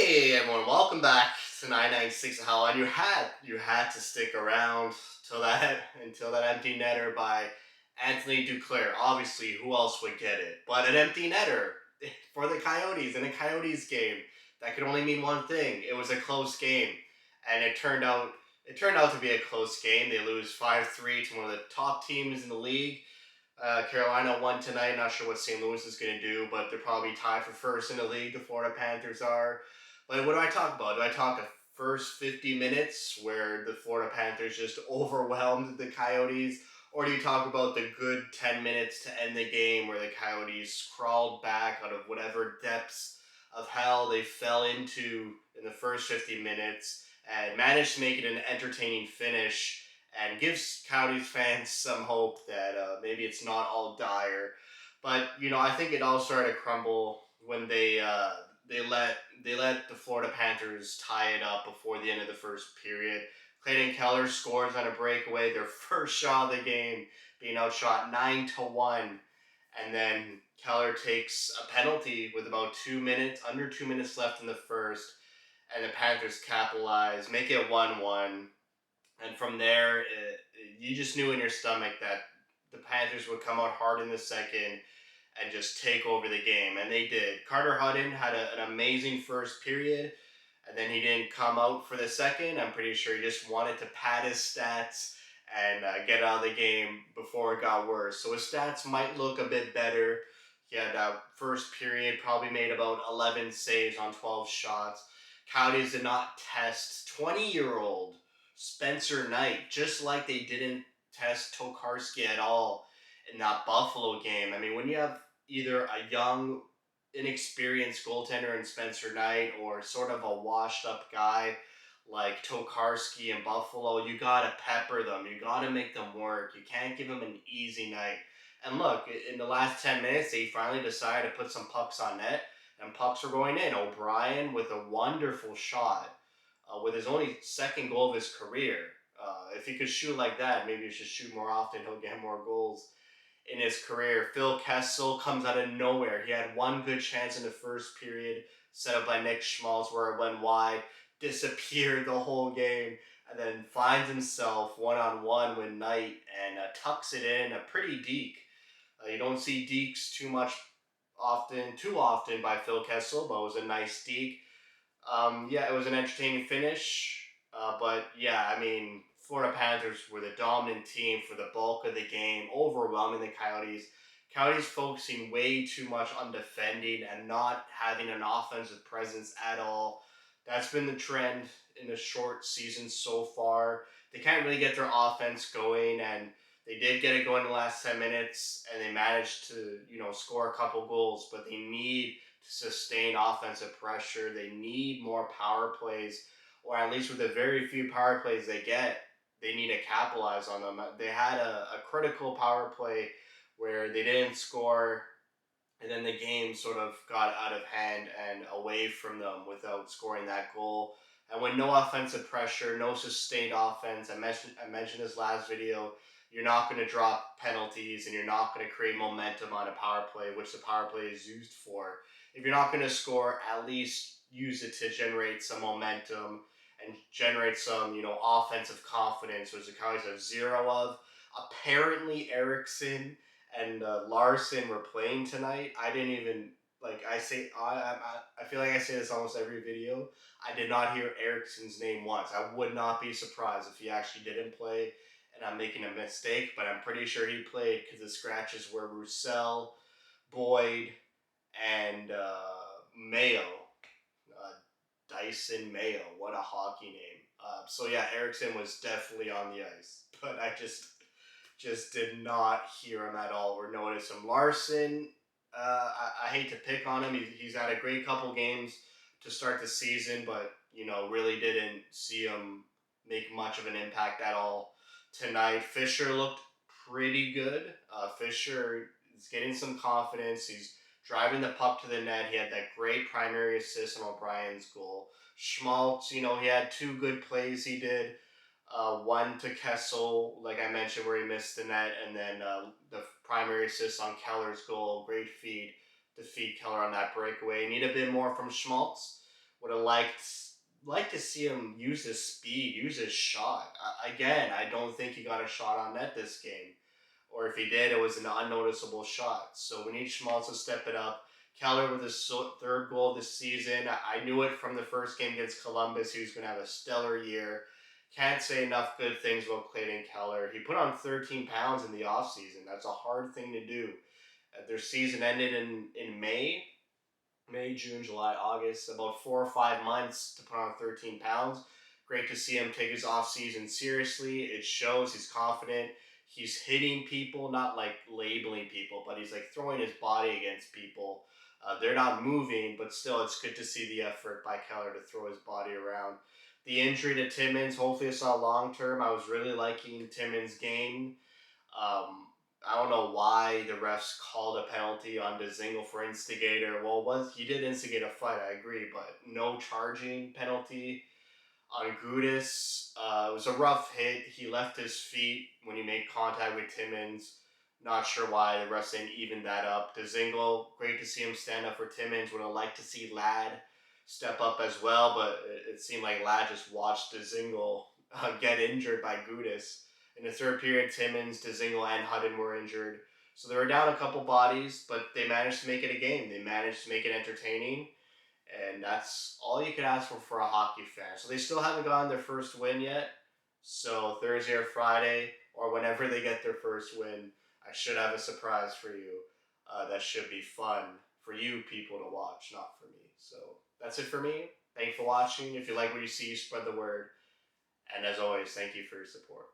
Hey everyone, welcome back to 996 Howl. And you had to stick around till that until that empty netter by Anthony Duclair. Obviously, who else would get it? But an empty netter for the Coyotes in a Coyotes game. That could only mean one thing. It was a close game. And it turned out to be a close game. They lose 5-3 to one of the top teams in the league. Carolina won tonight. Not sure what St. Louis is going to do, but they're probably tied for first in the league. The Florida Panthers are. But what do I talk about? Do I talk the first 50 minutes where the Florida Panthers just overwhelmed the Coyotes? Or do you talk about the good 10 minutes to end the game where the Coyotes crawled back out of whatever depths of hell they fell into in the first 50 minutes and managed to make it an entertaining finish and gives Coyotes fans some hope that maybe it's not all dire. But I think it all started to crumble when they let the Florida Panthers tie it up before the end of the first period. Clayton Keller scores on a breakaway, their first shot of the game, being outshot 9-1, and then Keller takes a penalty with about 2 minutes, under 2 minutes left in the first, and the Panthers capitalize, make it 1-1, and from there, you just knew in your stomach that the Panthers would come out hard in the second and just take over the game. And they did. Carter Hutton had an amazing first period, and then he didn't come out for the second. I'm pretty sure he just wanted to pad his stats and get out of the game before it got worse. So his stats might look a bit better. He had first period, probably made about 11 saves on 12 shots. Coyotes did not test 20-year-old Spencer Knight, just like they didn't test Tokarski at all in that Buffalo game. I mean, when you have either a young, inexperienced goaltender in Spencer Knight or sort of a washed up guy like Tokarski in Buffalo, you gotta pepper them. You gotta make them work. You can't give them an easy night. And look, in the last 10 minutes, they finally decided to put some pucks on net, and pucks were going in. O'Brien with a wonderful shot with his only second goal of his career. If he could shoot like that, maybe he should shoot more often. He'll get more goals in his career. Phil Kessel comes out of nowhere. He had one good chance in the first period, set up by Nick Schmaltz, where it went wide, disappeared the whole game, and then finds himself one on one with Knight and tucks it in a pretty deke. You don't see dekes too often by Phil Kessel, but it was a nice deke. Yeah, it was an entertaining finish. But yeah, I mean, Florida Panthers were the dominant team for the bulk of the game, overwhelming the Coyotes. Coyotes focusing way too much on defending and not having an offensive presence at all. That's been the trend in the short season so far. They can't really get their offense going, and they did get it going in the last 10 minutes, and they managed to, score a couple goals, but they need sustain offensive pressure. They need more power plays, or at least with the very few power plays they get, they need to capitalize on them. They had a critical power play where they didn't score, and then the game sort of got out of hand and away from them without scoring that goal. And when no offensive pressure, no sustained offense, I mentioned this last video, you're not going to drop penalties and you're not going to create momentum on a power play, which the power play is used for. If you're not going to score, at least use it to generate some momentum and generate some, offensive confidence, which the Cowboys have zero of. Apparently, Erickson and Larson were playing tonight. I didn't even like. I feel like I say this almost every video. I did not hear Erickson's name once. I would not be surprised if he actually didn't play, and I'm making a mistake. But I'm pretty sure he played because the scratches were Roussel, Boyd, and Mayo. Uh, Dyson Mayo. What a hockey name. So yeah, Erickson was definitely on the ice, but I just did not hear him at all or notice him. Larson, I hate to pick on him. He's had a great couple games to start the season, but really didn't see him make much of an impact at all tonight. Fisher looked pretty good. Fisher is getting some confidence. He's driving the puck to the net. He had that great primary assist on O'Brien's goal. Schmaltz, he had two good plays he did. One to Kessel, like I mentioned, where he missed the net, and then the primary assist on Keller's goal. Great feed to feed Keller on that breakaway. Need a bit more from Schmaltz. Would have liked to see him use his speed, use his shot. Again, I don't think he got a shot on net this game, or if he did, it was an unnoticeable shot. So we need Schmaltz to step it up. Keller with his third goal this season. I knew it from the first game against Columbus. He was going to have a stellar year. Can't say enough good things about Clayton Keller. He put on 13 pounds in the offseason. That's a hard thing to do. Their season ended in May, June, July, August, about 4 or 5 months to put on 13 pounds. Great to see him take his off season seriously. It shows he's confident. He's hitting people, not like labeling people, but he's like throwing his body against people. They're not moving, but still, it's good to see the effort by Keller to throw his body around. The injury to Timmins, hopefully it's not long term. I was really liking Timmins' game. I don't know why the refs called a penalty on Dzingel for instigator. Well, was he did instigate a fight, I agree, but no charging penalty on Gudis. It was a rough hit. He left his feet when he made contact with Timmins. Not sure why the refs didn't even that up. Dzingel, great to see him stand up for Timmins. Would have liked to see Ladd step up as well, but it seemed like Ladd just watched Dzingel get injured by Gudis. In the third period, Timmins, Dzingel, and Hutton were injured. So they were down a couple bodies, but they managed to make it a game. They managed to make it entertaining, and that's all you could ask for a hockey fan. So they still haven't gotten their first win yet. So Thursday or Friday, or whenever they get their first win, I should have a surprise for you. That should be fun for you people to watch, not for me. So that's it for me. Thanks for watching. If you like what you see, spread the word. And as always, thank you for your support.